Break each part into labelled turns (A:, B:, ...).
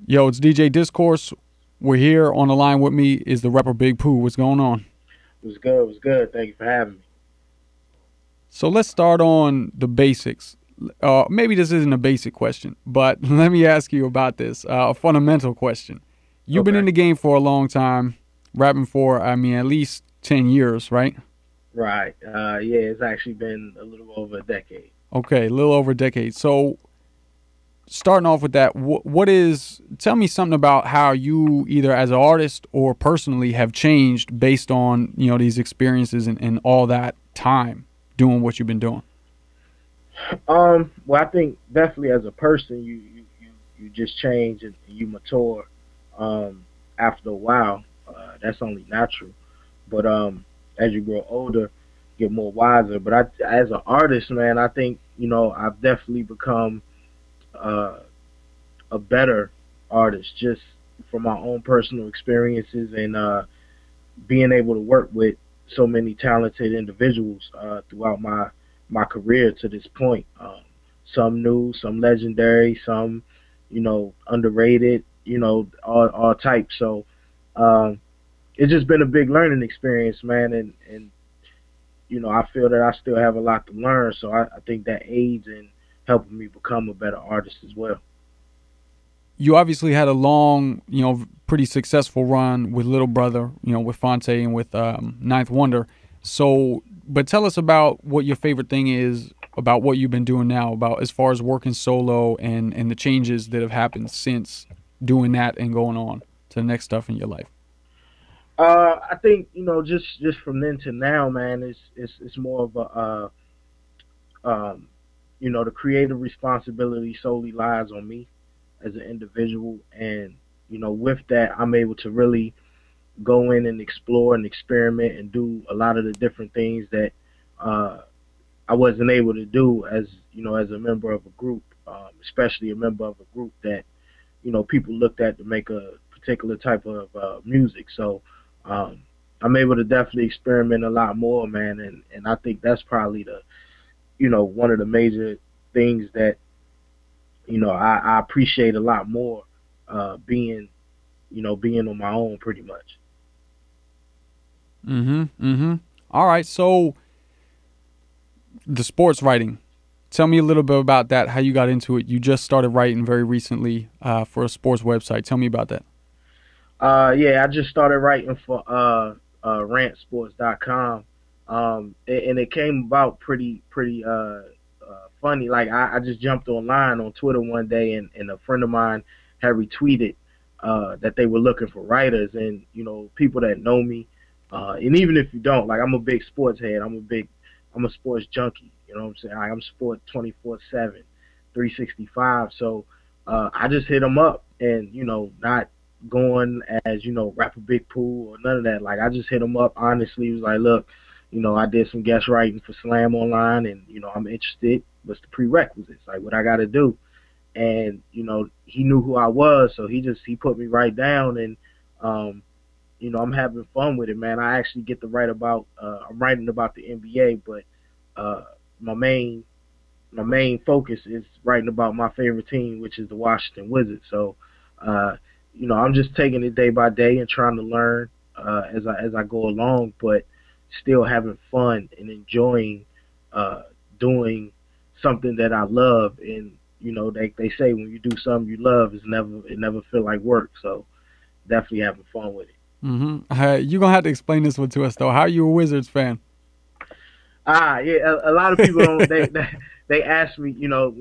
A: Yo, it's DJ DISCourse. We're here. On the line with me is the rapper Big Pooh. What's going on?
B: It was good. It was good. Thank you for having me.
A: So let's start on the basics. Maybe this isn't a basic question, but let me ask you about this. A fundamental question. You've been
B: Okay.
A: in the game for a long time, rapping for, at least 10 years, right?
B: Right. Yeah, it's actually been a little over a decade.
A: Okay, a little over a decade. So starting off with that, tell me something about how you either as an artist or personally have changed based on, these experiences and all that time doing what you've been doing.
B: Well, I think definitely as a person, you just change and you mature. After a while, that's only natural. But as you grow older, get more wiser. But as an artist, man, I think I've definitely become uh, a better artist just from my own personal experiences and being able to work with so many talented individuals throughout my career to this point. Some new, some legendary, some underrated, all types. So it's just been a big learning experience, man, and I feel that I still have a lot to learn. So I think that aids in helping me become a better artist as well.
A: You obviously had a long, pretty successful run with Little Brother, with Fonte and with Ninth Wonder. So, but tell us about what your favorite thing is about what you've been doing now, about as far as working solo and the changes that have happened since doing that and going on to the next stuff in your life.
B: I think just from then to now, man, it's more of the creative responsibility solely lies on me as an individual, and with that, I'm able to really go in and explore and experiment and do a lot of the different things that I wasn't able to do as a member of a group, especially a member of a group that people looked at to make a particular type of music. So I'm able to definitely experiment a lot more, man, and I think that's probably the one of the major things that I appreciate a lot more being being on my own pretty much.
A: All right, so the sports writing. Tell me a little bit about that, how you got into it. You just started writing very recently for a sports website. Tell me about that.
B: Yeah, I just started writing for rantsports.com. And it came about pretty funny. Like I just jumped online on Twitter one day, and a friend of mine had retweeted that they were looking for writers, and people that know me, and even if you don't, like I'm a big sports head. I'm a sports junkie. You know what I'm saying? Like, I'm sport 24/7, 365. So I just hit them up, and not going as rapper Big Pooh or none of that. Like I just hit him up honestly. He was like, look, I did some guest writing for Slam Online, and I'm interested. What's the prerequisites? Like what I got to do? And he knew who I was, so he put me right down, and I'm having fun with it, man. I actually get to write about I'm writing about the NBA, but my main focus is writing about my favorite team, which is the Washington Wizards. So I'm just taking it day by day and trying to learn as I go along, but still having fun and enjoying doing something that I love. And they say when you do something you love, it never feel like work. So definitely having fun with it.
A: You're gonna have to explain this one to us though. How are you a Wizards fan?
B: Yeah, a lot of people don't. They ask me,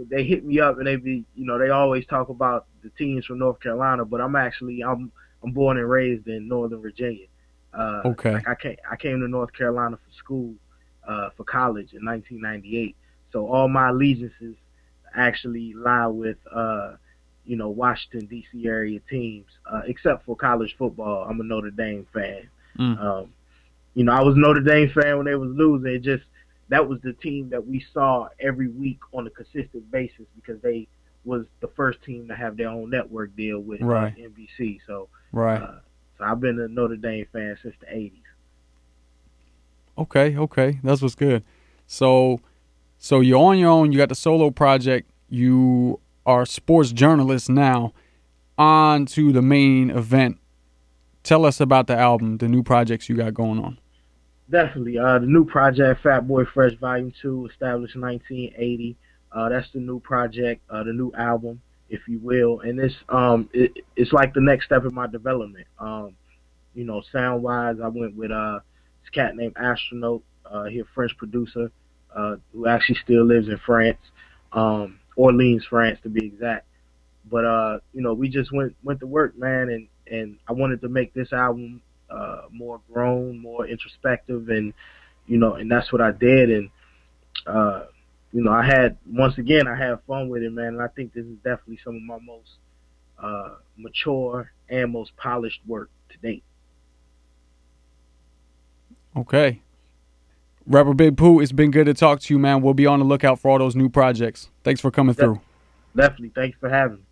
B: they hit me up, and they always talk about the teams from North Carolina, but I'm born and raised in Northern Virginia.
A: Okay.
B: Like I came to North Carolina for school, for college in 1998. So all my allegiances actually lie with Washington D.C. area teams, except for college football. I'm a Notre Dame fan. I was a Notre Dame fan when they was losing. That was the team that we saw every week on a consistent basis because they was the first team to have their own network deal with
A: Right.
B: NBC. So,
A: Right.
B: so I've been a Notre Dame fan since the '80s.
A: Okay. That's what's good. So you're on your own. You got the solo project. You are a sports journalist now. on to the main event. Tell us about the album, the new projects you got going on.
B: Definitely. The new project, Fat Boy Fresh Volume 2, established 1980. That's the new project, the new album, if you will. And it's like the next step in my development. You know, sound wise, I went with this cat named Astronaut, he a French producer, who actually still lives in France, Orleans, France to be exact. But you know, we just went to work, man, and I wanted to make this album more grown, more introspective, and you know, and that's what I did. And you know, I had fun with it, man. And I think this is definitely some of my most mature and most polished work to date.
A: Okay. Rapper Big Pooh, it's been good to talk to you, man. We'll be on the lookout for all those new projects. Thanks for coming through.
B: Definitely. Thanks for having me.